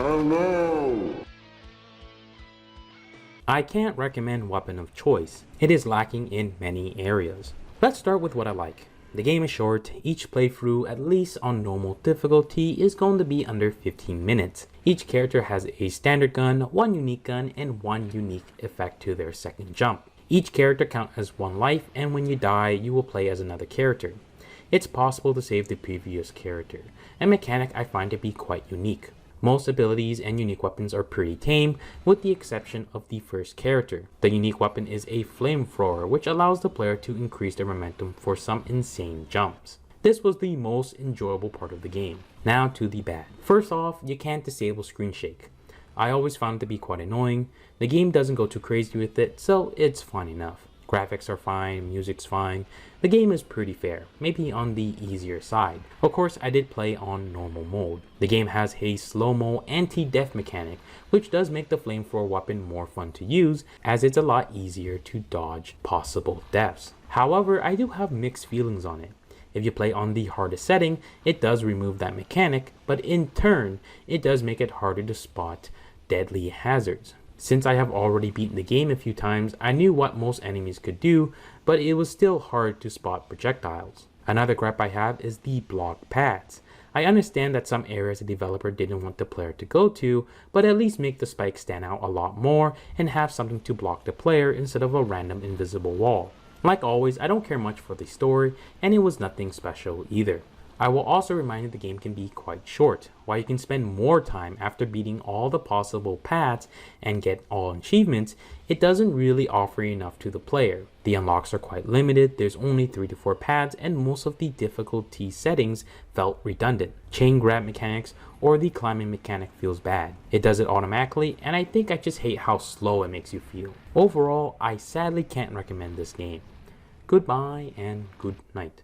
Hello! I can't recommend Weapon of Choice. It is lacking in many areas. Let's start with what I like. The game is short. Each playthrough, at least on normal difficulty, is going to be under 15 minutes. Each character has a standard gun, one unique gun, and one unique effect to their second jump. Each character counts as one life, and when you die, you will play as another character. It's possible to save the previous character, a mechanic I find to be quite unique. Most abilities and unique weapons are pretty tame, with the exception of the first character. The unique weapon is a flamethrower, which allows the player to increase their momentum for some insane jumps. This was the most enjoyable part of the game. Now to the bad. First off, you can't disable screen shake. I always found it to be quite annoying. The game doesn't go too crazy with it, so it's fine enough. Graphics are fine, music's fine. The game is pretty fair, maybe on the easier side. Of course, I did play on normal mode. The game has a slow-mo anti-death mechanic, which does make the flamethrower weapon more fun to use, as it's a lot easier to dodge possible deaths. However, I do have mixed feelings on it. If you play on the hardest setting, it does remove that mechanic, but in turn, it does make it harder to spot deadly hazards. Since I have already beaten the game a few times, I knew what most enemies could do, but it was still hard to spot projectiles. Another gripe I have is the block paths. I understand that some areas the developer didn't want the player to go to, but at least make the spikes stand out a lot more and have something to block the player instead of a random invisible wall. Like always, I don't care much for the story, and it was nothing special either. I will also remind you the game can be quite short. While you can spend more time after beating all the possible paths and get all achievements, it doesn't really offer enough to the player. The unlocks are quite limited, there's only 3 to 4 paths, and most of the difficulty settings felt redundant. Chain grab mechanics or the climbing mechanic feels bad. It does it automatically, and I think I just hate how slow it makes you feel. Overall, I sadly can't recommend this game. Goodbye and good night.